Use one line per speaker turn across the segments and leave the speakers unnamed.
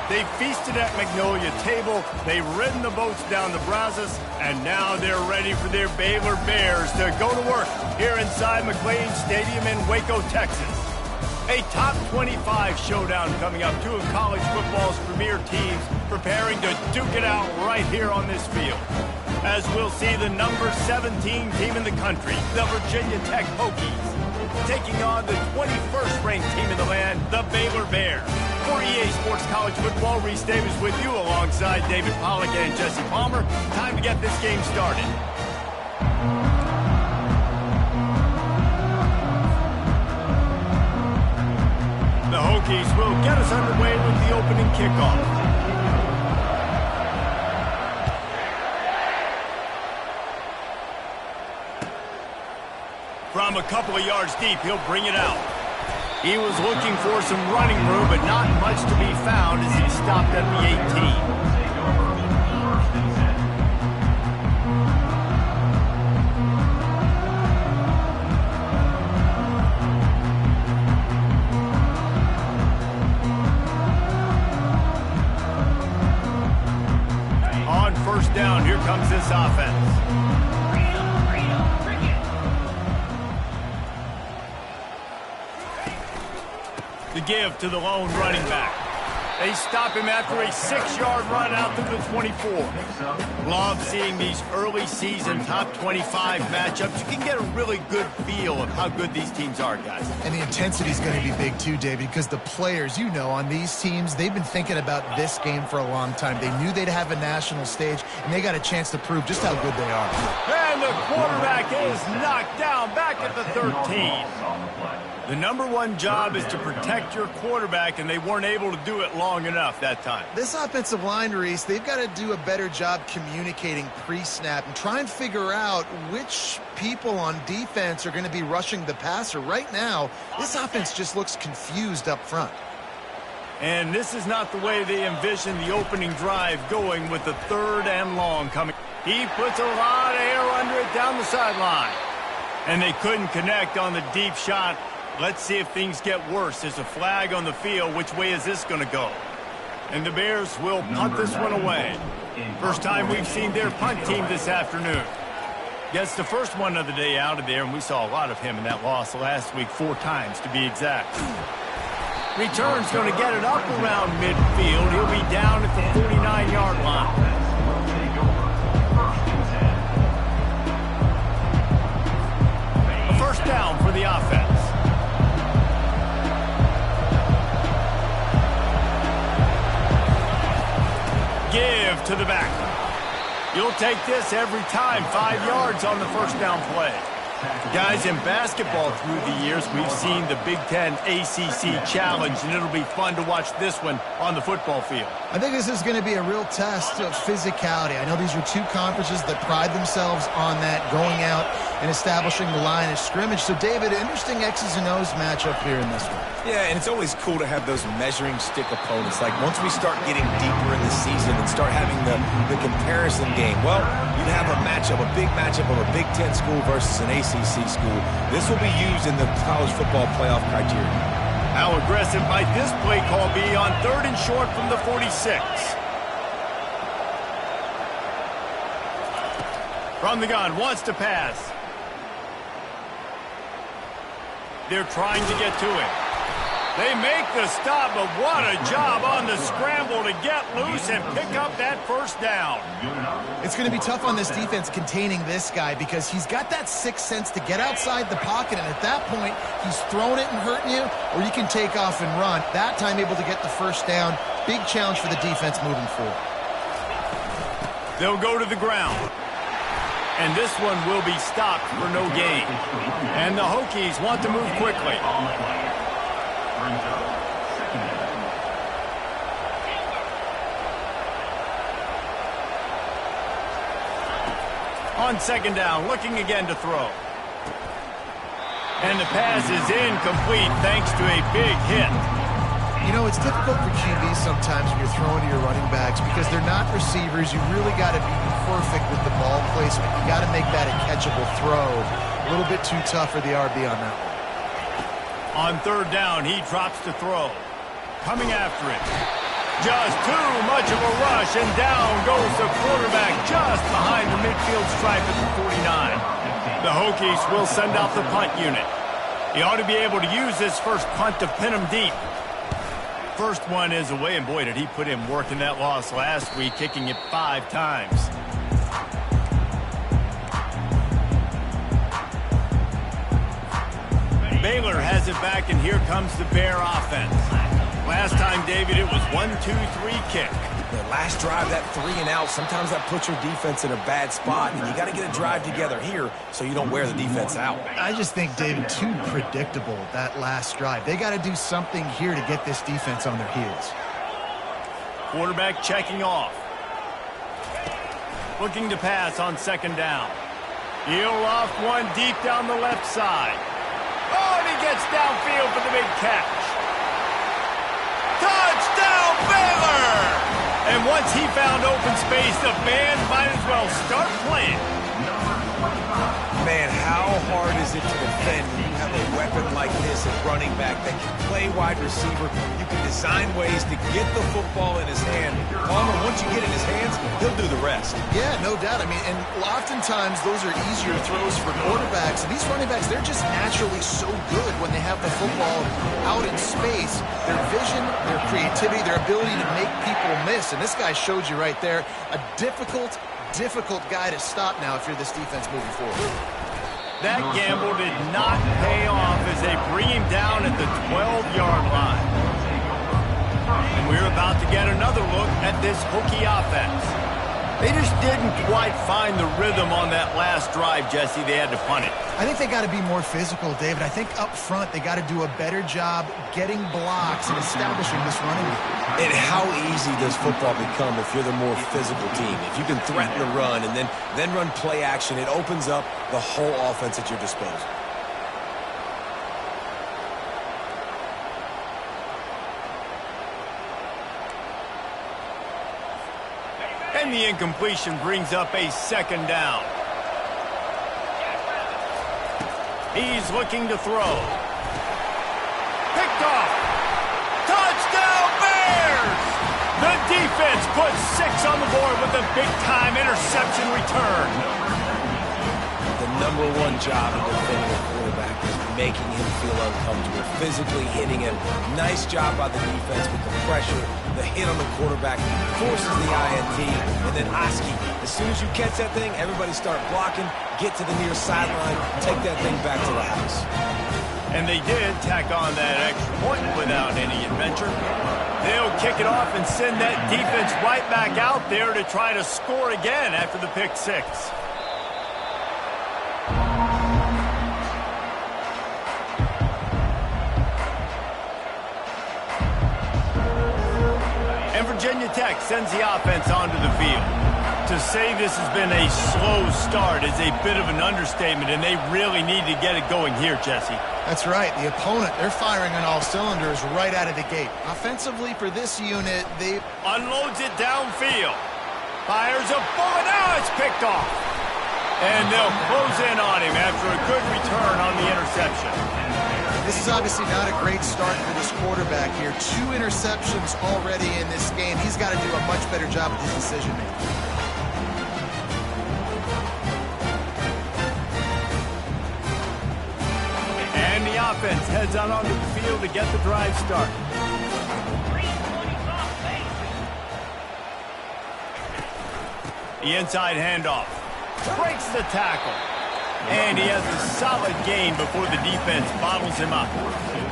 They feasted at Magnolia Table, they've ridden the boats down the Brazos, and now they're ready for their Baylor Bears to go to work here inside McLean Stadium in Waco, Texas. A top 25 showdown coming up. Two of college football's premier teams preparing to duke it out right here on this field. As we'll see the number 17 team in the country, the Virginia Tech Hokies, taking on the 21st ranked team in the land, the Baylor Bears. For EA Sports College Football, Reese Davis with you alongside David Pollack and Jesse Palmer. Time to get this game started. The Hokies will get us underway with the opening kickoff. From a couple of yards deep, he'll bring it out. He was looking for some running room, but not much to be found as he stopped at the 18. On first down, here comes this offense. The give to the lone running back. They stop him after a 6-yard run out to the 24. Love seeing these early season top 25 matchups. You can get a really good feel of how good these teams are, guys.
And the intensity is going to be big too, David, because the players, you know, on these teams, they've been thinking about this game for a long time. They knew they'd have a national stage, and they got a chance to prove just how good they are.
And the quarterback is knocked down back at the 13. The number one job is to protect your quarterback, and they weren't able to do it long enough that time.
This offensive line, Reese, they've got to do a better job communicating pre-snap and try and figure out which people on defense are going to be rushing the passer. Right now, this offense just looks confused up front.
And this is not the way they envision the opening drive going with the 3rd and long coming. He puts a lot of air under it down the sideline. And they couldn't connect on the deep shot. Let's see if things get worse. There's a flag on the field. Which way is this going to go? And the Bears will punt this one away. First time we've seen their punt team this afternoon. Gets the first one of the day out of there, and we saw a lot of him in that loss last week, 4 times to be exact. Return's going to get it up around midfield. He'll be down at the 49-yard line. A first down for the offense. Give to the back. You'll take this every time. 5 yards on the first down play. Guys, in basketball through the years, we've seen the Big Ten ACC Challenge, and it'll be fun to watch this one on the football field.
I think this is going to be a real test of physicality. I know these are 2 conferences that pride themselves on that, going out and establishing the line of scrimmage. So, David, interesting X's and O's matchup here in this one.
Yeah, and it's always cool to have those measuring stick opponents. Like, once we start getting deeper in the season and start having the comparison game, well, you'd have a matchup, a big matchup of a Big Ten school versus an ACC school. This will be used in the college football playoff criteria.
How aggressive might this play call be on 3rd and short from the 46? From the gun, wants to pass. They're trying to get to it. They make the stop, but what a job on the scramble to get loose and pick up that first down.
It's going to be tough on this defense containing this guy because he's got that sixth sense to get outside the pocket, and at that point, he's throwing it and hurting you, or you can take off and run. That time able to get the first down. Big challenge for the defense moving forward.
They'll go to the ground. And this one will be stopped for no gain. And the Hokies want to move quickly. On second down, looking again to throw. And the pass is incomplete thanks to a big hit.
You know, it's difficult for QBs sometimes when you're throwing to your running backs because they're not receivers. You really got to be perfect with the ball placement. You got to make that a catchable throw. A little bit too tough for the RB on that one.
On third down, he drops to throw. Coming after it. Just too much of a rush, and down goes the quarterback just behind the midfield stripe at the 49. The Hokies will send out the punt unit. He ought to be able to use this first punt to pin him deep. First one is away, and boy, did he put in work in that loss last week, kicking it 5 times. Baylor has it back, and here comes the Bear offense. Last time, David, it was 1-2-3 kick.
The last drive, that 3 and out, sometimes that puts your defense in a bad spot, and you got to get a drive together here so you don't wear the defense out.
I just think, David, too predictable, that last drive. They got to do something here to get this defense on their heels.
Quarterback checking off. Looking to pass on second down. He'll loft one deep down the left side. Oh, and he gets downfield for the big catch. Touchdown, Baylor! And once he found open space, the band might as well start playing.
Man, how hard is it to defend when you have a weapon like this at running back that can play wide receiver? You can design ways to get the football in his hand. Palmer, once you get in his hands, he'll do the rest.
Yeah, no doubt. I mean, and oftentimes those are easier throws for quarterbacks. And these running backs, they're just naturally so good when they have the football out in space. Their vision, their creativity, their ability to make people miss. And this guy showed you right there, a difficult guy to stop now if you're this defense moving forward.
That gamble did not pay off as they bring him down at the 12-yard line. And we're about to get another look at this Hokie offense. They just didn't quite find the rhythm on that last drive, Jesse. They had to punt it.
I think they got to be more physical, David. I think up front they got to do a better job getting blocks and establishing this running game.
And how easy does football become if you're the more physical team? If you can threaten the run and then run play action, it opens up the whole offense at your disposal.
And the incompletion brings up a second down. He's looking to throw. Picked off. Touchdown, Bears! The defense puts 6 on the board with a big-time interception return.
The #1 job of defending a quarterback is making him feel uncomfortable, physically hitting him. Nice job by the defense with the pressure. The hit on the quarterback forces the INT, and then Oski. As soon as you catch that thing, everybody start blocking, get to the near sideline, take that thing back to the house.
And they did tack on that extra point without any adventure. They'll kick it off and send that defense right back out there to try to score again after the pick 6. Virginia Tech sends the offense onto the field. To say this has been a slow start is a bit of an understatement, and they really need to get it going here, Jesse.
That's right. The opponent, they're firing on all cylinders right out of the gate. Offensively for this unit, they
unloads it downfield. Fires a bullet. Now it's picked off. And they'll close in on him after a good return on the interception.
This is obviously not a great start for this quarterback here. 2 interceptions already in this game. He's got to do a much better job with his decision-making.
And the offense heads out onto the field to get the drive started. The inside handoff. Breaks the tackle. And he has a solid gain before the defense bottles him up.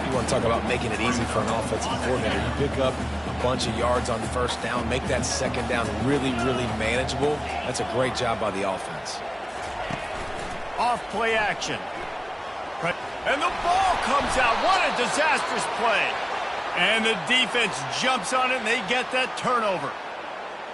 You want to talk about making it easy for an offensive coordinator. You pick up a bunch of yards on first down, make that second down really, really manageable. That's a great job by the offense.
Off play action. And the ball comes out. What a disastrous play. And the defense jumps on it, and they get that turnover.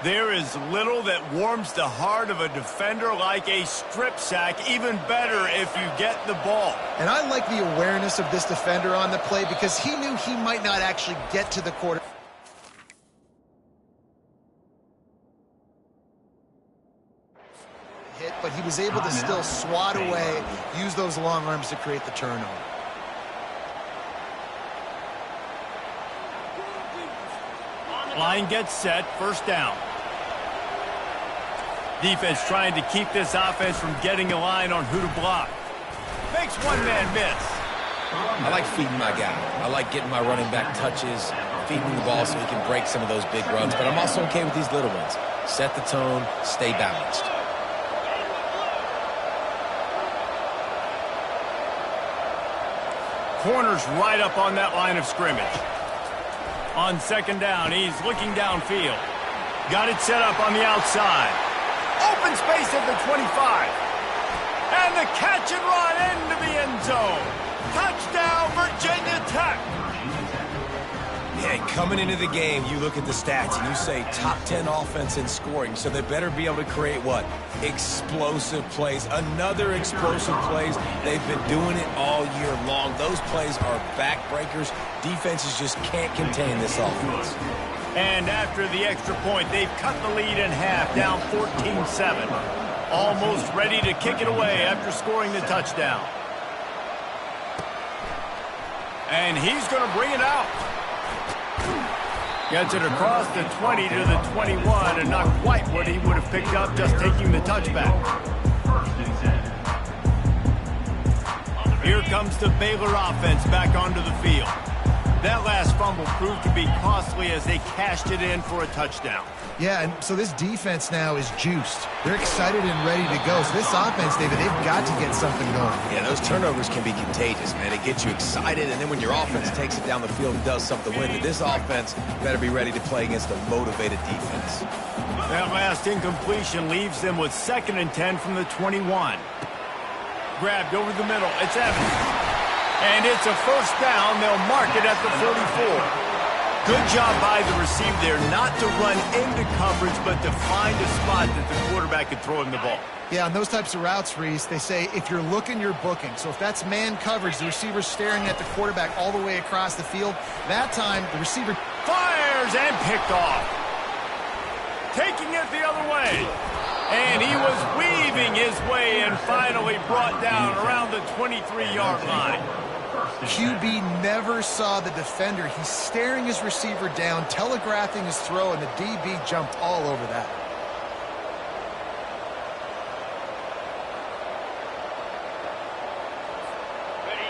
There is little that warms the heart of a defender like a strip sack. Even better if you get the ball.
And I like the awareness of this defender on the play because he knew he might not actually get to the quarter. Hit, but he was able to still swat away, use those long arms to create the turnover.
Line gets set, first down. Defense trying to keep this offense from getting a line on who to block. Makes one man miss.
I like feeding my guy. I like getting my running back touches, feeding the ball so he can break some of those big runs. But I'm also okay with these little ones. Set the tone, stay balanced.
Corner's right up on that line of scrimmage. On second down, he's looking downfield. Got it set up on the outside. Open space at the 25. And the catch and run into the end zone. Touchdown, Virginia Tech.
Yeah, coming into the game, you look at the stats and you say top 10 offense in scoring, so they better be able to create what? Explosive plays. Another explosive plays. They've been doing it all year long. Those plays are backbreakers. Defenses just can't contain this offense.
And after the extra point, they've cut the lead in half, down 14-7. Almost ready to kick it away after scoring the touchdown. And he's going to bring it out. Gets it across the 20 to the 21, and not quite what he would have picked up just taking the touchback. Here comes the Baylor offense back onto the field. That last fumble proved to be costly as they cashed it in for a touchdown.
Yeah, and so this defense now is juiced. They're excited and ready to go. So this offense, David, they've got to get something going.
Yeah, those turnovers can be contagious, man. It gets you excited, and then when your offense takes it down the field and does something with it, this offense better be ready to play against a motivated defense.
That last incompletion leaves them with 2nd and 10 from the 21. Grabbed over the middle. It's Evans. And it's a first down. They'll mark it at the 44. Good job by the receiver there not to run into coverage, but to find a spot that the quarterback could throw him the ball.
Yeah, on those types of routes, Reese, they say if you're looking, you're booking. So if that's man coverage, the receiver's staring at the quarterback all the way across the field. That time, the receiver
fires and picked off. Taking it the other way. And he was weaving his way and finally brought down around the 23-yard line.
QB never saw the defender. He's staring his receiver down, telegraphing his throw, and the DB jumped all over that.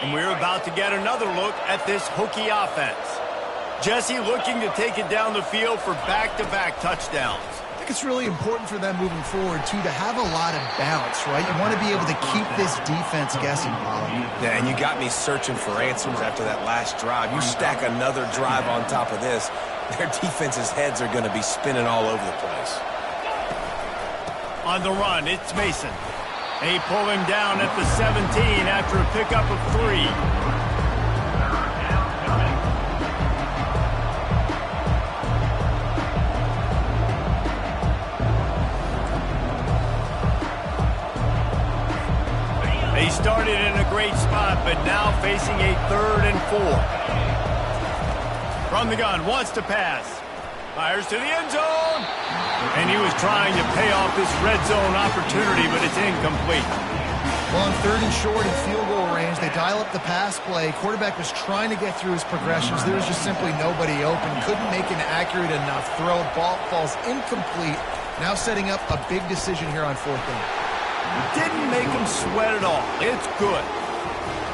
And we're about to get another look at this Hokie offense. Jesse looking to take it down the field for back-to-back touchdowns.
I think it's really important for them moving forward, too, to have a lot of balance, right? You want to be able to keep this defense guessing, Paulie.
Yeah, and you got me searching for answers after that last drive. You stack another drive on top of this, their defense's heads are going to be spinning all over the place.
On the run, it's Mason. They pull him down at the 17 after a pickup of 3. They started in a great spot, but now facing a 3rd and 4. From the gun, wants to pass. Fires to the end zone. And he was trying to pay off this red zone opportunity, but it's incomplete.
Well, on 3rd and short in field goal range, they dial up the pass play. Quarterback was trying to get through his progressions. There was just simply nobody open. Couldn't make an accurate enough throw. Ball falls incomplete. Now setting up a big decision here on 4th down.
Didn't make him sweat at all. It's good.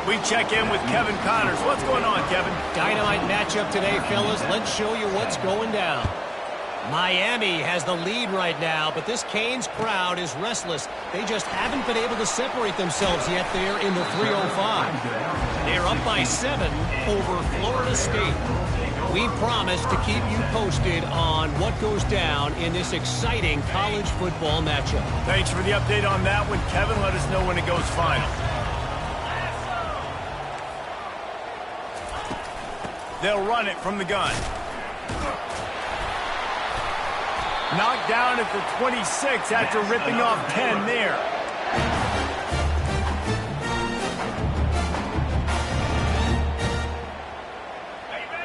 We check in with Kevin Connors. What's going on, Kevin?
Dynamite matchup today, fellas. Let's show you what's going down. Miami has the lead right now, but this Canes crowd is restless. They just haven't been able to separate themselves yet there in the 305. They're up by 7 over Florida State. We promise to keep you posted on what goes down in this exciting college football matchup.
Thanks for the update on that one, Kevin. Let us know when it goes final. They'll run it from the gun. Knocked down at the 26 after ripping off 10 there.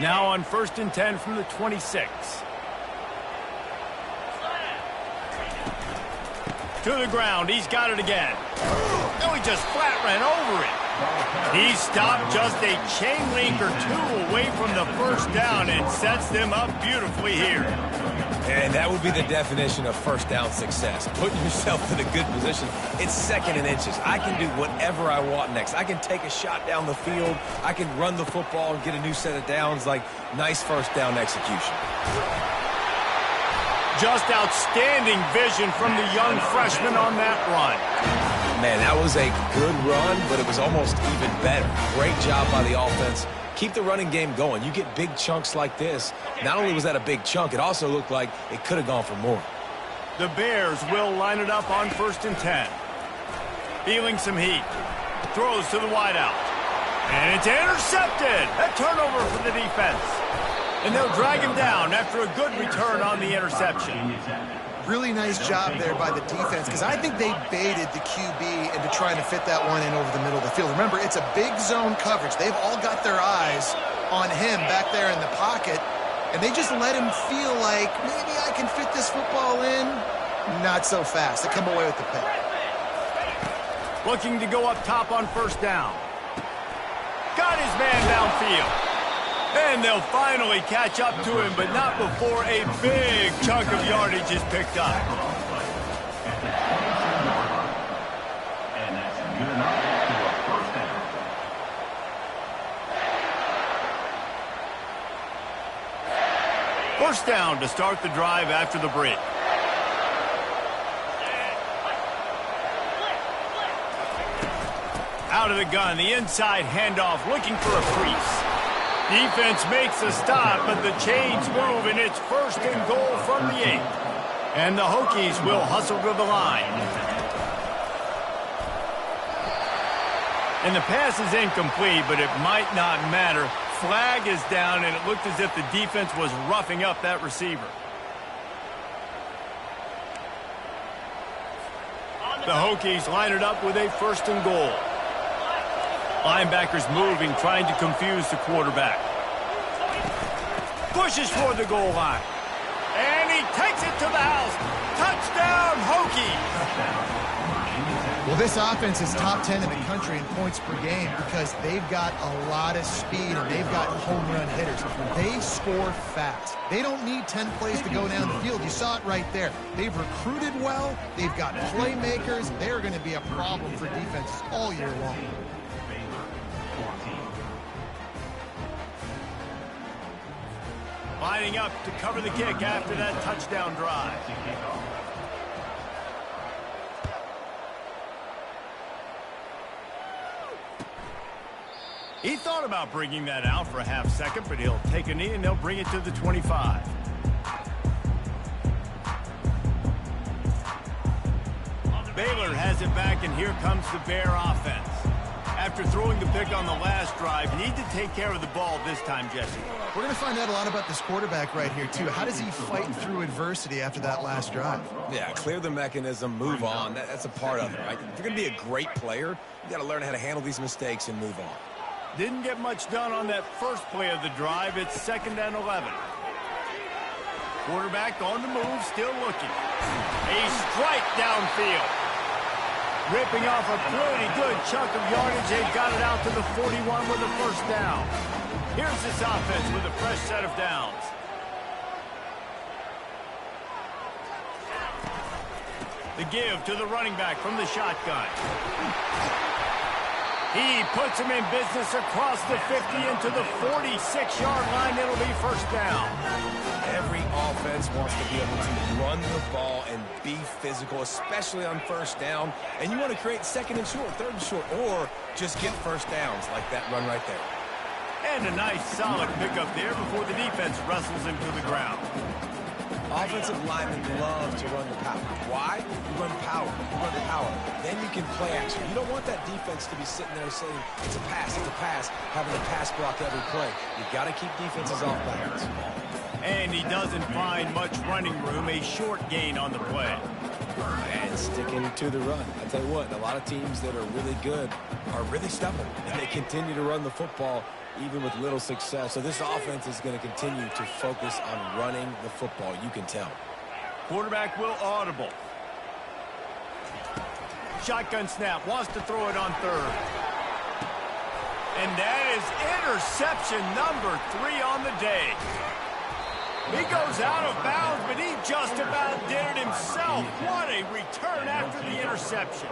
Now on 1st and 10 from the 26. To the ground. He's got it again. No, he just flat ran over it. He stopped just a chain link or two away from the first down and sets them up beautifully here.
And that would be the definition of first down success. Putting yourself in a good position. It's 2nd and inches. I can do whatever I want next. I can take a shot down the field. I can run the football and get a new set of downs. Like, nice first down execution.
Just outstanding vision from the young freshman on that run.
Man, that was a good run, but it was almost even better. Great job by the offense. Keep the running game going. You get big chunks like this. Not only was that a big chunk, it also looked like it could have gone for more.
The Bears will line it up on 1st and 10. Feeling some heat. Throws to the wideout. And it's intercepted. A turnover for the defense. And they'll drag him down after a good return on the interception.
Really nice job there by the defense, because I think they baited the QB into trying to fit that one in over the middle of the field. Remember, it's a big zone coverage. They've all got their eyes on him back there in the pocket, and they just let him feel like, maybe I can fit this football in. Not so fast. They come away with the pick.
Looking to go up top on 1st down. Got his man downfield. And they'll finally catch up to him, but not before a big chunk of yardage is picked up. First down to start the drive after the break. Out of the gun, the inside handoff, looking for a crease. Defense makes a stop, but the chains move, and it's 1st and goal from the 8. And the Hokies will hustle to the line. And the pass is incomplete, but it might not matter. Flag is down, and it looked as if the defense was roughing up that receiver. The Hokies line it up with a 1st and goal. Linebackers moving, trying to confuse the quarterback. Pushes toward the goal line. And he takes it to the house. Touchdown, Hokies!
Well, this offense is top 10 in the country in points per game because they've got a lot of speed and they've got home run hitters. They score fast. They don't need 10 plays to go down the field. You saw it right there. They've recruited well. They've got playmakers. They're going to be a problem for defenses all year long.
Lining up to cover the kick after that touchdown drive. He thought about bringing that out for a half second, but he'll take a knee and they'll bring it to the 25. Baylor has it back, and here comes the Bear offense. After throwing the pick on the last drive, need to take care of the ball this time, Jesse.
We're going to find out a lot about this quarterback right here, too. How does he fight through adversity after that last drive?
Yeah, clear the mechanism, move on. That's a part of it, right? If you're going to be a great player, you got to learn how to handle these mistakes and move on.
Didn't get much done on that first play of the drive. It's 2nd and 11. Quarterback on the move, still looking. A strike downfield. Ripping off a pretty good chunk of yardage. They've got it out to the 41 with a 1st down. Here's this offense with a fresh set of downs. The give to the running back from the shotgun. He puts him in business across the 50 into the 46-yard line. It'll be 1st down.
Every offense wants to be able to run the ball and be physical, especially on 1st down. And you want to create 2nd and short, 3rd and short, or just get 1st downs like that run right there.
And a nice solid pickup there before the defense wrestles him to the ground.
Offensive linemen love to run the power. Why? You run power. You run power. Then you can play action. You don't want that defense to be sitting there saying, it's a pass, having a pass block every play. You've got to keep defenses off balance.
And he doesn't find much running room, a short gain on the play.
And sticking to the run. I tell you what, a lot of teams that are really good are really stubborn, and they continue to run the football even with little success. So this offense is going to continue to focus on running the football. You can tell.
Quarterback will audible. Shotgun snap, wants to throw it on 3rd. And that is interception number 3 on the day. He goes out of bounds, but he just about did it himself. What a return after the interception.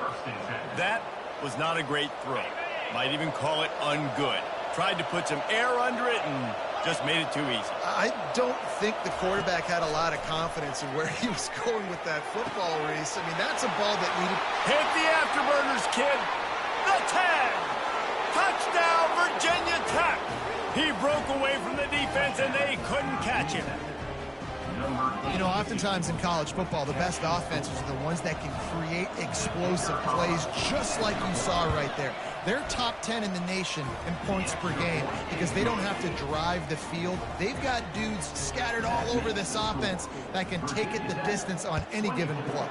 That was not a great throw. Might even call it ungood. Tried to put some air under it and just made it too easy.
I don't think the quarterback had a lot of confidence in where he was going with that football, Reese. I mean, that's a ball that needed...
Hit the afterburners, kid. The tag. Touchdown, Virginia Tech. He broke away from the defense, and they couldn't catch him.
You know, oftentimes in college football, the best offenses are the ones that can create explosive plays, just like you saw right there. They're top 10 in the nation in points per game because they don't have to drive the field. They've got dudes scattered all over this offense that can take it the distance on any given play.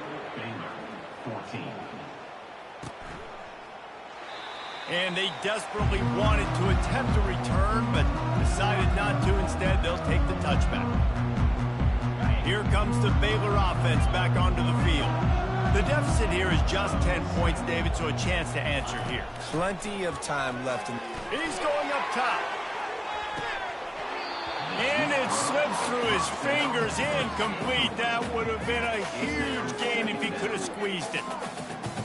And they desperately wanted to attempt a return, but decided not to. Instead, they'll take the touchback. Here comes the Baylor offense back onto the field. The deficit here is just 10 points, David, so a chance to answer here.
Plenty of time left.
He's going up top. And it slips through his fingers, incomplete. That would have been a huge gain if he could have squeezed it.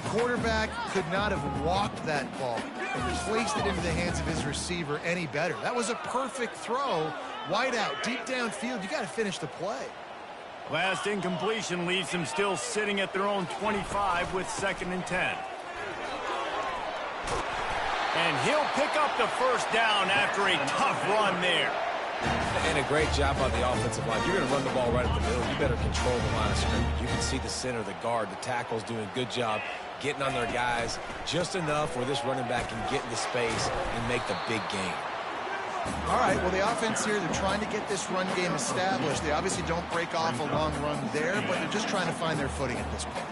Quarterback could not have walked that ball and placed it into the hands of his receiver any better. That was a perfect throw. Wide out, deep downfield. You got to finish the play.
Last incompletion leaves them still sitting at their own 25 with 2nd and 10. And he'll pick up the first down after a tough run there.
And a great job on the offensive line. You're going to run the ball right at the middle. You better control the line of scrimmage. You can see the center, the guard, the tackles doing a good job getting on their guys just enough where this running back can get into space and make the big game.
All right, well, the offense here, they're trying to get this run game established. They obviously don't break off a long run there, but they're just trying to find their footing at this point.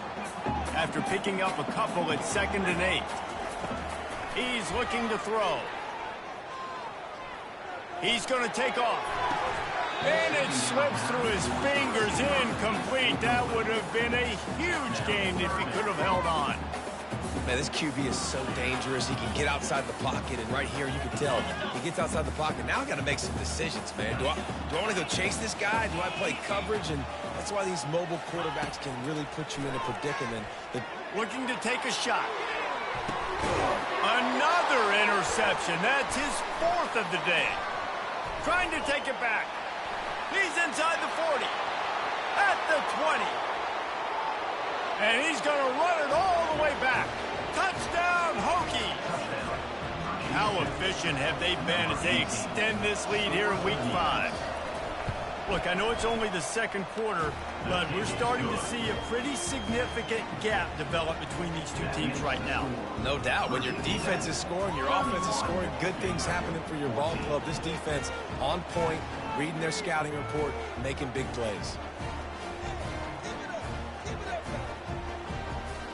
After picking up a couple at 2nd and 8, he's looking to throw. He's going to take off. And it slips through his fingers, incomplete. That would have been a huge gain if he could have held on.
Man, this QB is so dangerous. He can get outside the pocket, and right here you can tell he gets outside the pocket. Now I got to make some decisions, man. Do I want to go chase this guy? Do I play coverage? And that's why these mobile quarterbacks can really put you in a predicament.
Looking to take a shot. Another interception. That's his 4th of the day. Trying to take it back. He's inside the 40. At the 20. And he's going to run it all the way back. Touchdown, Hokies! How efficient have they been as they extend this lead here in Week 5? Look, I know it's only the 2nd quarter, but we're starting to see a pretty significant gap develop between these two teams right now.
No doubt. When your defense is scoring, your offense is scoring, good things happening for your ball club. This defense on point, reading their scouting report, making big plays.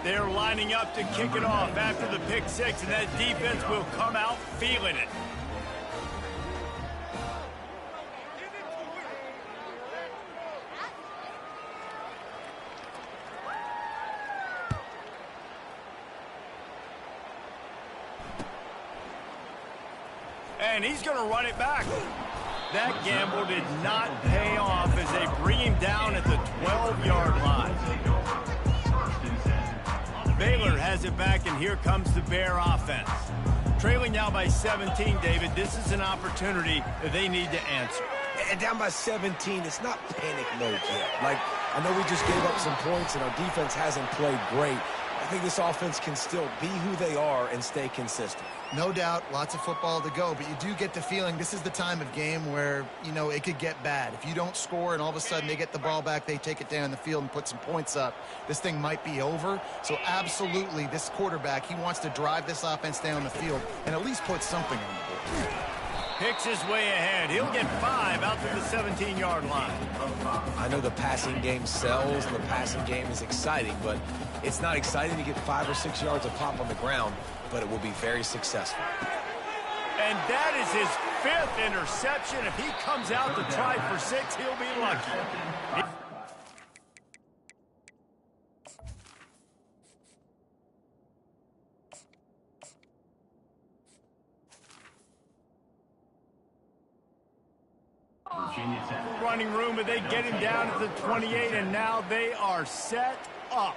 They're lining up to kick it off after the pick 6, and that defense will come out feeling it. And he's going to run it back. That gamble did not pay off as they bring him down at the 12-yard line. Baylor has it back, and here comes the Bear offense. Trailing now by 17, David. This is an opportunity that they need to answer.
And down by 17, it's not panic mode yet. Like, I know we just gave up some points, and our defense hasn't played great. I think this offense can still be who they are and stay consistent.
No doubt, lots of football to go, but you do get the feeling this is the time of game where, you know, it could get bad. If you don't score and all of a sudden they get the ball back, they take it down the field and put some points up, this thing might be over. So absolutely, this quarterback, he wants to drive this offense down the field and at least put something on the board.
Picks his way ahead. He'll get 5 out to the 17-yard line.
I know the passing game sells, the passing game is exciting, but it's not exciting to get 5 or 6 yards of pop on the ground, but it will be very successful.
And that is his 5th interception. If he comes out to try for 6, he'll be lucky. running room, but they get him down to the 28, and now they are set up.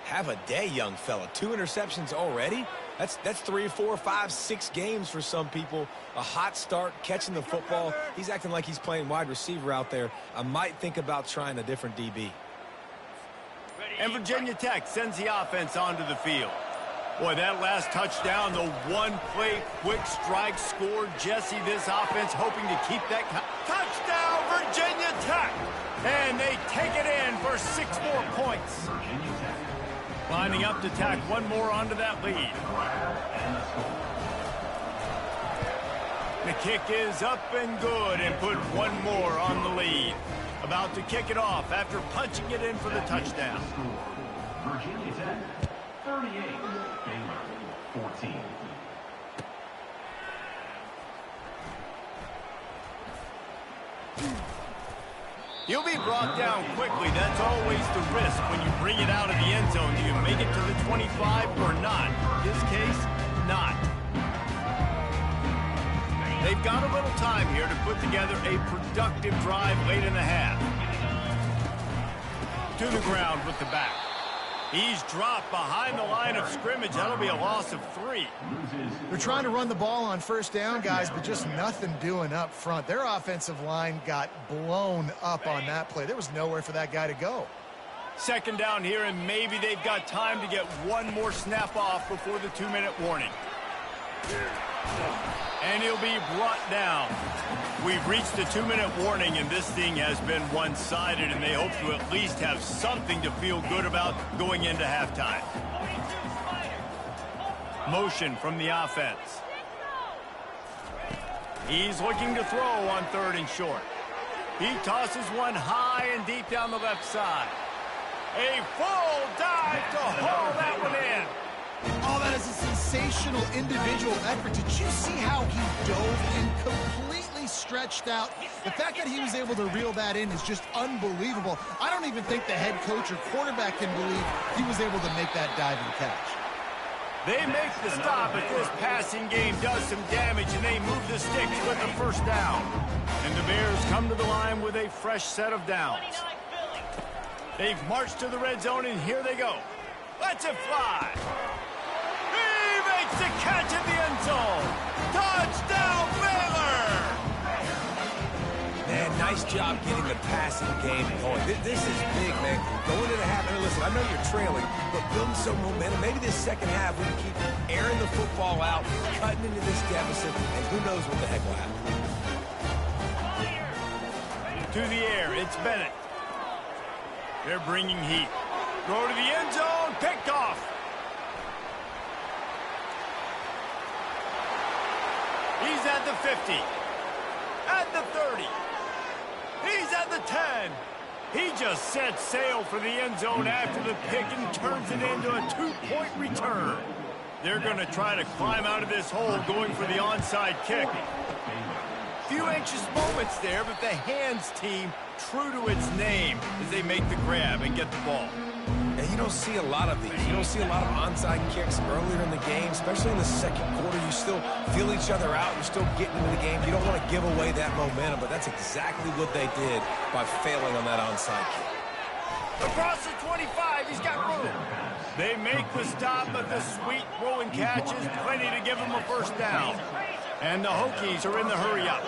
Have a day, young fella. 2 interceptions already? That's 3, 4, 5, 6 games for some people. A hot start, catching the football. He's acting like he's playing wide receiver out there. I might think about trying a different DB.
And Virginia Tech sends the offense onto the field. Boy, that last touchdown, the one-play quick strike score. Jesse, this offense hoping to keep that touchdown, Virginia Tech. And they take it in for 6 more points. Lining up to tack one more onto that lead. The kick is up and good and put one more on the lead. About to kick it off after punching it in for the touchdown.
Virginia Tech, 38, Baylor, 14.
He'll be brought down quickly. That's always the risk when you bring it out of the end zone. Do you make it to the 25 or not? In this case, not. They've got a little time here to put together a productive drive late in the half. To the ground with the back. He's dropped behind the line of scrimmage. That'll be a loss of 3.
They're trying to run the ball on first down, guys, but just nothing doing up front. Their offensive line got blown up on that play. There was nowhere for that guy to go.
Second down here, and maybe they've got time to get one more snap off before the 2-minute warning. And he'll be brought down. We've reached the 2-minute warning, and this thing has been one-sided, and they hope to at least have something to feel good about going into halftime. Motion from the offense. He's looking to throw on 3rd and short. He tosses one high and deep down the left side. A full dive to haul that one in.
Oh, that is a sensational individual effort. Did you see how he dove and completely stretched out? The fact that he was able to reel that in is just unbelievable. I don't even think the head coach or quarterback can believe he was able to make that dive and catch.
They make the stop, but this passing game does some damage, and they move the sticks with the first down. And the Bears come to the line with a fresh set of downs. They've marched to the red zone, and here they go. Let's it fly. He makes the catch in the end zone. Touchdown, Baylor!
Man, nice job getting the passing game going. This is big, man. Going into the half, and listen, I know you're trailing, but building some momentum. Maybe this second half we can keep airing the football out, cutting into this deficit, and who knows what the heck will happen.
To the air, it's Bennett. They're bringing heat. Throw to the end zone, picked off. He's at the 50, at the 30. He's at the 10. He just set sail for the end zone after the pick and turns it into a 2-point return. They're going to try to climb out of this hole going for the onside kick. Few anxious moments there, but the hands team true to its name as they make the grab and get the ball.
And you don't see a lot of these. You don't see a lot of onside kicks earlier in the game, especially in the second quarter. You still feel each other out. You're still getting into the game. You don't want to give away that momentum, but that's exactly what they did by failing on that onside kick.
Across the 25, he's got room. They make the stop, but the sweet throw and catch is plenty to give him a first down. And the Hokies are in the hurry up.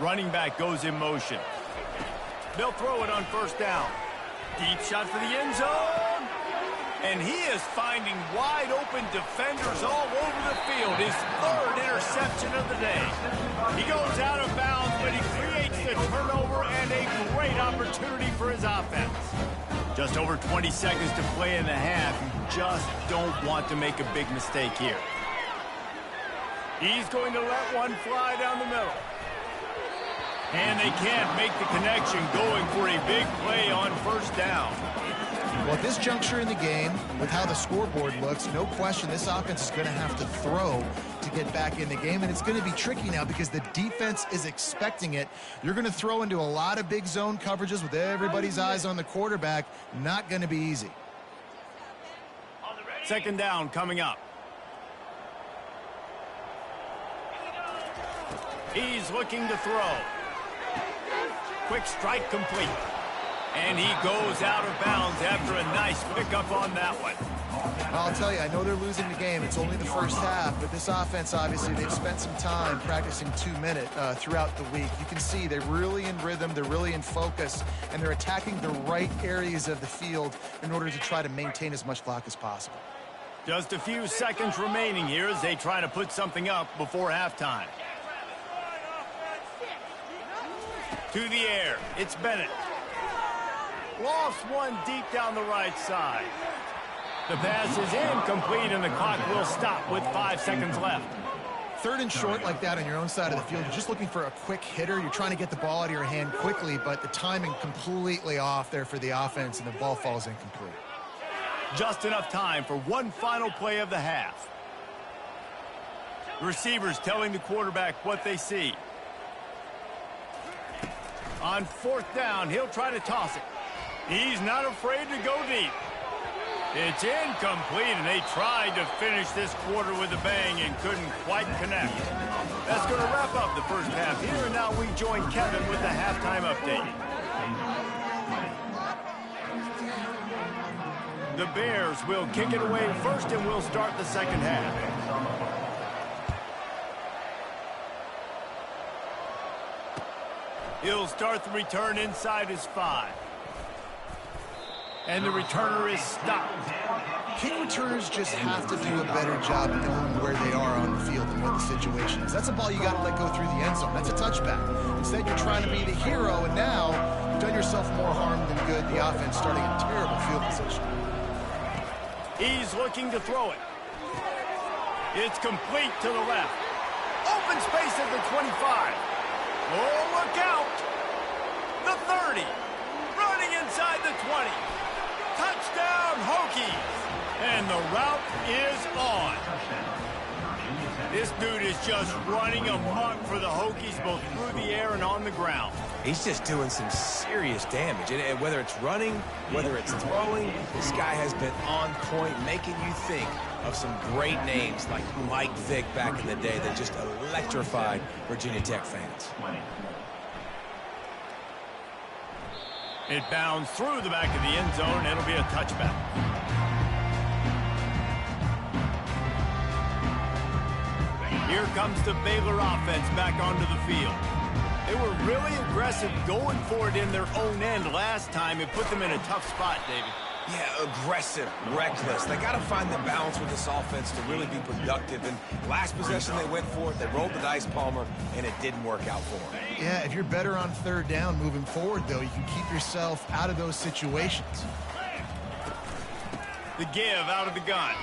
Running back goes in motion. They'll throw it on first down. Deep shot for the end zone. And he is finding wide open defenders all over the field. His 3rd interception of the day. He goes out of bounds, but he creates the turnover and a great opportunity for his offense. Just over 20 seconds to play in the half. You just don't want to make a big mistake here. He's going to let one fly down the middle. And they can't make the connection going for a big play on first down.
Well, at this juncture in the game, with how the scoreboard looks, no question this offense is going to have to throw to get back in the game, and it's going to be tricky now because the defense is expecting it. You're going to throw into a lot of big zone coverages with everybody's eyes on the quarterback. Not going to be easy.
Second down coming up. He's looking to throw. Quick strike complete. And he goes out of bounds after a nice pickup on that one.
I'll tell you, I know they're losing the game. It's only the first half, but this offense, obviously, they've spent some time practicing 2-minute throughout the week. You can see they're really in rhythm, they're really in focus, and they're attacking the right areas of the field in order to try to maintain as much clock as possible.
Just a few seconds remaining here as they try to put something up before halftime. To the air, it's Bennett. Lost one deep down the right side. The pass is incomplete, and the clock will stop with 5 seconds left.
3rd and short like that on your own side of the field, you're just looking for a quick hitter. You're trying to get the ball out of your hand quickly, but the timing completely off there for the offense, and the ball falls incomplete.
Just enough time for one final play of the half. Receivers telling the quarterback what they see. On 4th down, he'll try to toss it. He's not afraid to go deep. It's incomplete, and they tried to finish this quarter with a bang and couldn't quite connect. That's going to wrap up the first half here, and now we join Kevin with the halftime update. The Bears will kick it away first, and we'll start the second half. He'll start the return inside his 5. And the returner is stopped.
Kick returners just have to do a better job of knowing where they are on the field and what the situation is. That's a ball you got to let go through the end zone. That's a touchback. Instead, you're trying to be the hero, and now you've done yourself more harm than good. The offense starting in terrible field position.
He's looking to throw it. It's complete to the left. Open space at the 25. Oh, look out! The 30. Running inside the 20. Touchdown, Hokies! And the route is on. This dude is just running amok for the Hokies, both through the air and on the ground.
He's just doing some serious damage. And whether it's running, whether it's throwing, this guy has been on point, making you think of some great names like Mike Vick back in the day that just electrified Virginia Tech fans.
It bounds through the back of the end zone, and it'll be a touchback. Here comes the Baylor offense back onto the field. They were really aggressive going for it in their own end last time. It put them in a tough spot, David.
Yeah, aggressive, reckless. They got to find the balance with this offense to really be productive. And last possession they went for it. They rolled the dice, Palmer, and it didn't work out for them.
Yeah, if you're better on 3rd down moving forward, though, you can keep yourself out of those situations.
The give out of the gun.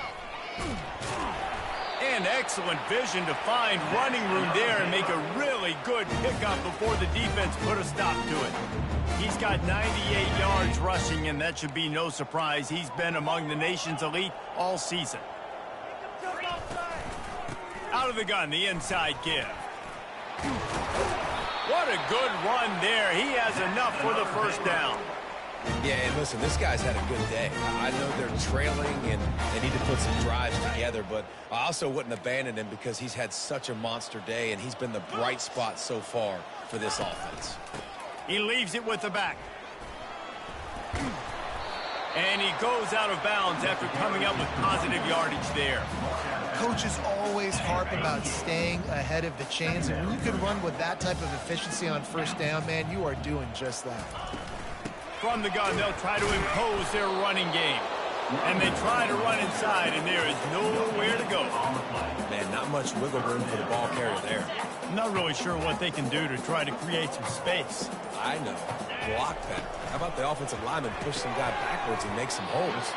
And excellent vision to find running room there and make a really good pickup before the defense put a stop to it. He's got 98 yards rushing, and that should be no surprise. He's been among the nation's elite all season. Out of the gun, the inside give. What a good run there. He has enough for the first down.
Yeah, and listen, this guy's had a good day. I know they're trailing and they need to put some drives together, but I also wouldn't abandon him because he's had such a monster day, and he's been the bright spot so far for this offense.
He leaves it with the back. And he goes out of bounds after coming up with positive yardage there.
Coaches always harp about staying ahead of the chains, and when you can run with that type of efficiency on 1st down, man, you are doing just that.
From the gun, they'll try to impose their running game. And they try to run inside, and there is nowhere to go.
Man, not much wiggle room for the ball carrier there.
I'm not really sure what they can do to try to create some space.
I know. Block better. How about the offensive lineman push some guy backwards and make some holes?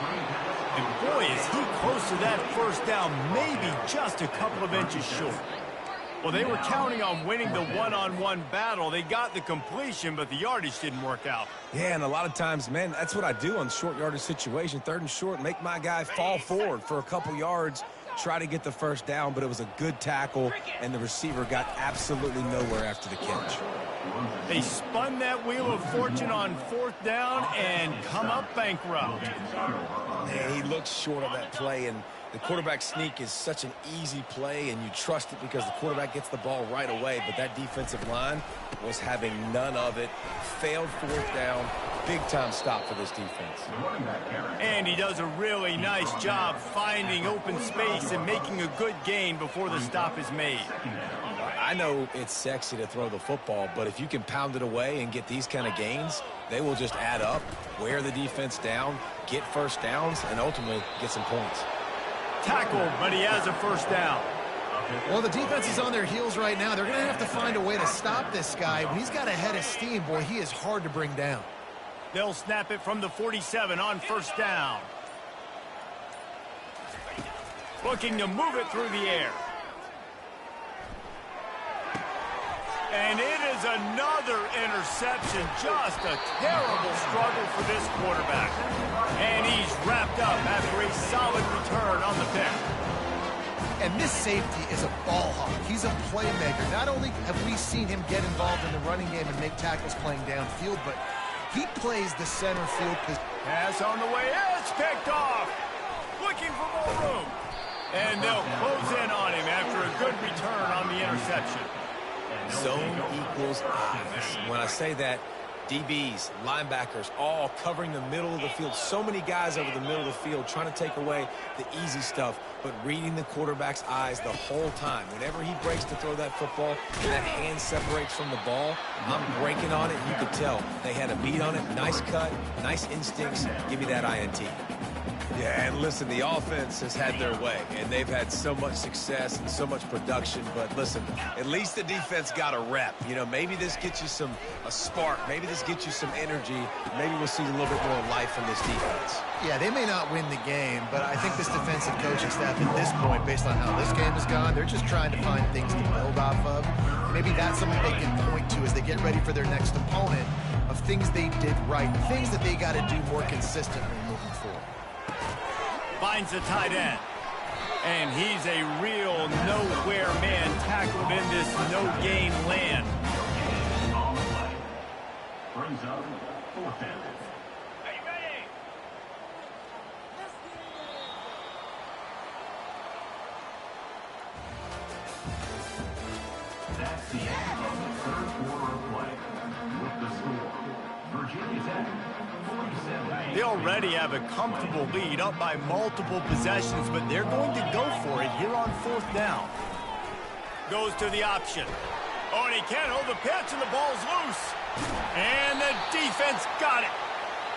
And boy, is he close to that first down, maybe just a couple of inches short. Well, they were counting on winning the one-on-one battle. They got the completion, but the yardage didn't work out.
Yeah, and a lot of times, man, that's what I do on short yardage situation. 3rd and short, make my guy fall forward for a couple yards, try to get the first down, but it was a good tackle, and the receiver got absolutely nowhere after the catch.
They spun that wheel of fortune on 4th down and come up bankrupt.
Man, he looked short on that play, and The quarterback sneak is such an easy play, and you trust it because the quarterback gets the ball right away, but that defensive line was having none of it. Failed fourth down. Big-time stop for this defense.
And he does a really nice job finding open space and making a good gain before the stop is made.
I know it's sexy to throw the football, but if you can pound it away and get these kind of gains, they will just add up, wear the defense down, get first downs, and ultimately get some points.
Tackled, but he has a first down.
Well, the defense is on their heels right now. They're going to have to find a way to stop this guy. When he's got a head of steam, boy, he is hard to bring down.
They'll snap it from the 47 on first down. Looking to move it through the air. And it is another interception. Just a terrible struggle for this quarterback. And he's wrapped up after a solid return on the pick.
And this safety is a ball hawk. He's a playmaker. Not only have we seen him get involved in the running game and make tackles playing downfield, but he plays the center field position.
Pass on the way. It's picked off. Looking for more room. And they'll close in on him after a good return on the interception.
Zone equals eyes. When I say that, DBs, linebackers, all covering the middle of the field. So many guys over the middle of the field trying to take away the easy stuff, but reading the quarterback's eyes the whole time. Whenever he breaks to throw that football and that hand separates from the ball, I'm breaking on it. You could tell they had a beat on it. Nice cut, nice instincts. Give me that INT. Yeah, and listen, the offense has had their way, and they've had so much success and so much production. But listen, at least the defense got a rep. You know, maybe this gets you a spark. Maybe this gets you some energy. Maybe we'll see a little bit more life from this defense.
Yeah, they may not win the game, but I think this defensive coaching staff at this point, based on how this game has gone, they're just trying to find things to build off of. Maybe that's something they can point to as they get ready for their next opponent, of things they did right, things that they got to do more consistently moving forward.
Finds the tight end. And he's a real nowhere man tackled in this no-game land.
On the play. Brings up fourth down. That's the end of the third quarter of play. With the score, Virginia Tech 47.
They already have a comfortable lead, up by multiple possessions, but they're going to go for it here on fourth down. Goes to the option. Oh, and he can't hold the pitch, and the ball's loose. And the defense got it.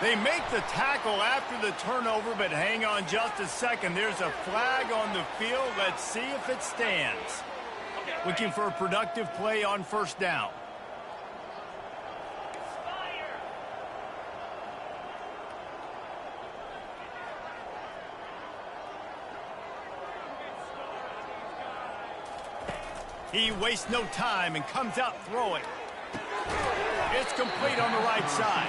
They make the tackle after the turnover, but hang on just a second. There's a flag on the field. Let's see if it stands. Looking for a productive play on first down. He wastes no time and comes out throwing. It's complete on the right side.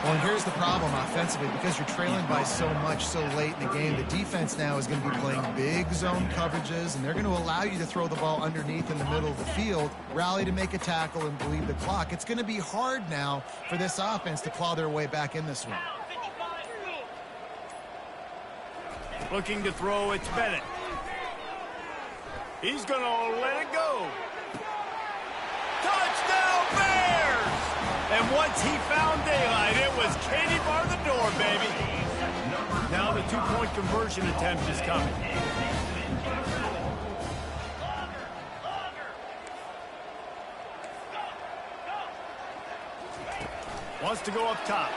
Well, and here's the problem offensively. Because you're trailing by so much so late in the game, the defense now is going to be playing big zone coverages, and they're going to allow you to throw the ball underneath in the middle of the field, rally to make a tackle, and bleed the clock. It's going to be hard now for this offense to claw their way back in this one.
Looking to throw, it's Bennett. He's going to let it go. Touchdown, Bears! And once he found daylight, it was Katie bar the door, baby. Now the two-point conversion attempt is coming. Wants to go up top.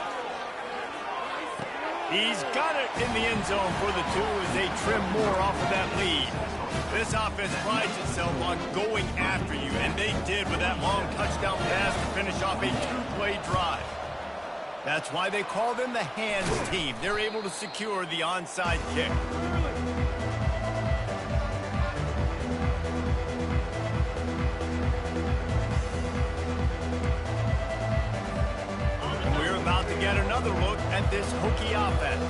He's got it in the end zone for the two as they trim more off of that lead. This offense prides itself on going after you, and they did with that long touchdown pass to finish off a two-play drive. That's why they call them the hands team. They're able to secure the onside kick. And we're about to get another look at this Hokie offense.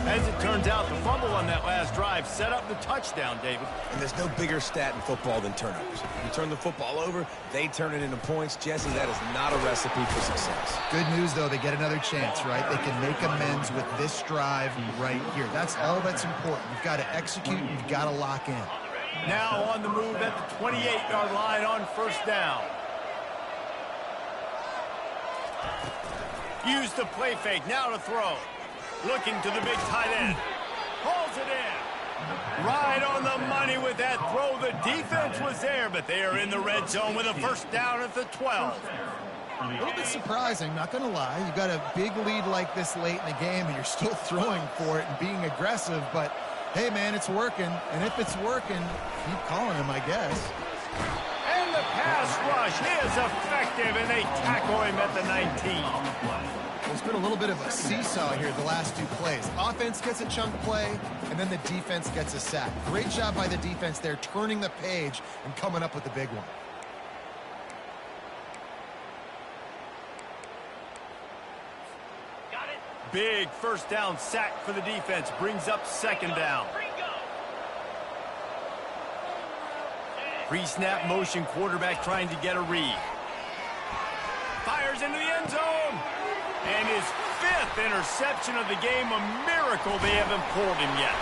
As it turns out, the fumble on that last drive set up the touchdown, David.
And there's no bigger stat in football than turnovers. You turn the football over, they turn it into points. Jesse, that is not a recipe for success.
Good news, though, they get another chance, right? They can make amends with this drive right here. That's all that's important. You've got to execute, and you've got to lock in.
Now on the move at the 28-yard line on first down. Use the play fake, now to throw. Looking to the big tight end. Hauls it in. Right on the money with that throw. The defense was there, but they are in the red zone with a first down at the 12.
A little bit surprising, not going to lie. You've got a big lead like this late in the game, and you're still throwing for it and being aggressive. But, hey, man, it's working. And if it's working, keep calling him, I guess.
And the pass rush is effective, and they tackle him at the 19.
There's been a little bit of a seesaw here the last two plays. Offense gets a chunk play, and then the defense gets a sack. Great job by the defense there, turning the page and coming up with the big one.
Got it. Big first down sack for the defense. Brings up second down. Pre-snap motion, quarterback trying to get a read. Fires into the end zone. And his 5th interception of the game, a miracle they haven't pulled him yet.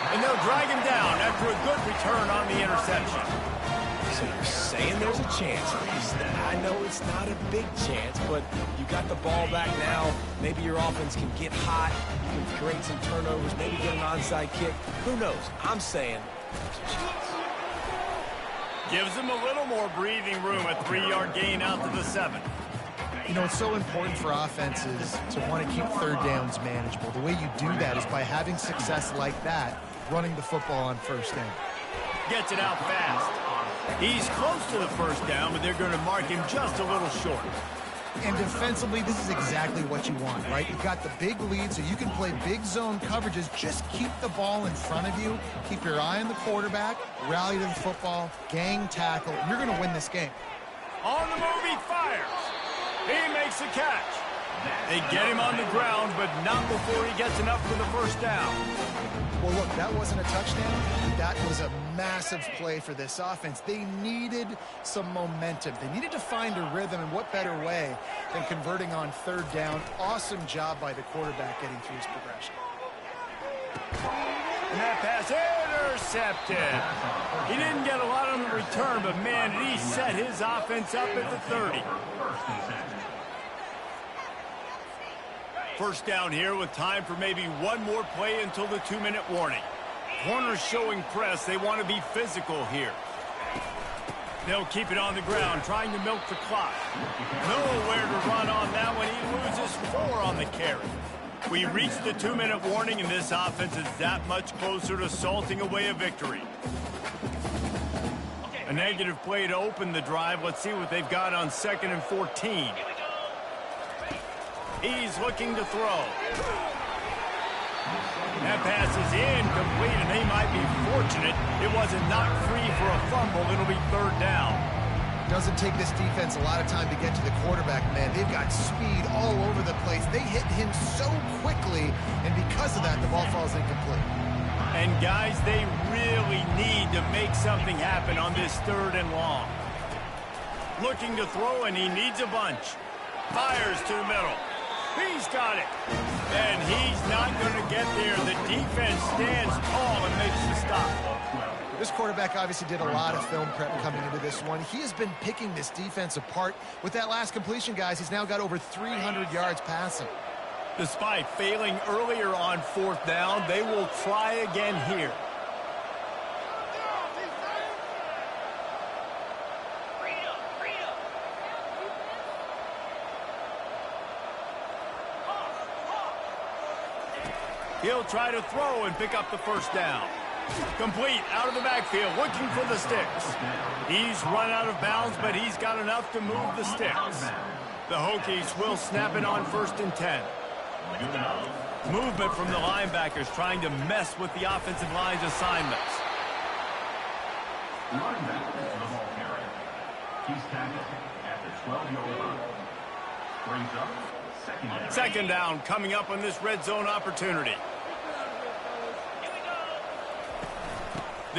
And they'll drag him down after a good return on the interception.
So you're saying there's a chance. I know it's not a big chance, but you got the ball back now. Maybe your offense can get hot. You can create some turnovers, maybe get an onside kick. Who knows? I'm saying there's a chance.
Gives him a little more breathing room, a 3-yard gain out to the 7.
You know, it's so important for offenses to want to keep third downs manageable. The way you do that is by having success like that, running the football on first down.
Gets it out fast. He's close to the first down, but they're going to mark him just a little short.
And defensively, this is exactly what you want, right? You've got the big lead, so you can play big zone coverages. Just keep the ball in front of you. Keep your eye on the quarterback. Rally to the football. Gang tackle. You're going to win this game.
On the move, he fires. He makes the catch. They get him on the ground, but not before he gets enough for the first down.
Well, look, that wasn't a touchdown. That was a massive play for this offense. They needed some momentum. They needed to find a rhythm, and what better way than converting on third down. Awesome job by the quarterback getting through his progression.
And that pass intercepted. He didn't get a lot on the return, but, man, he set his offense up at the 30. First down here with time for maybe one more play until the 2-minute warning. Corners showing press. They want to be physical here. They'll keep it on the ground, trying to milk the clock. Nowhere to run on that one. He loses 4 on the carry. We reached the 2-minute warning, and this offense is that much closer to salting away a victory. A negative play to open the drive. Let's see what they've got on 2nd and 14. He's looking to throw. That pass is incomplete, and they might be fortunate it wasn't knocked free for a fumble. It'll be third down.
Doesn't take this defense a lot of time to get to the quarterback, man. They've got speed all over the place. They hit him so quickly, and because of that, the ball falls incomplete.
And, guys, they really need to make something happen on this 3rd and long. Looking to throw, and he needs a bunch. Fires to the middle. He's got it. And he's not going to get there. The defense stands tall and makes the stop.
This quarterback obviously did a lot of film prep coming into this one. He has been picking this defense apart. With that last completion, guys, he's now got over 300 yards passing.
Despite failing earlier on 4th down, they will try again here. He'll try to throw and pick up the first down. Complete out of the backfield, looking for the sticks. He's run out of bounds, but he's got enough to move the sticks. The Hokies will snap it on 1st and 10. Movement from the linebackers trying to mess with the offensive line's assignments.
Linebacker to the ball carrier. He's tackled at the 12-yard line. Brings up second down.
Second down coming up on this red zone opportunity.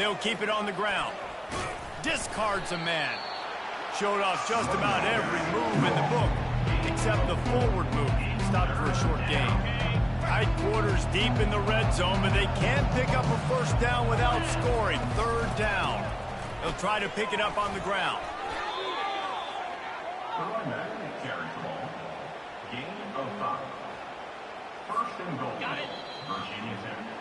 They'll keep it on the ground. Discards a man. Showed off just about every move in the book, except the forward move. Stopped for a short gain. Tight quarters deep in the red zone, but they can't pick up a first down without scoring. Third down. They'll try to pick it up on the ground.
The running back carries the ball. Gain of 5. First and goal. Got it. Virginia Tech.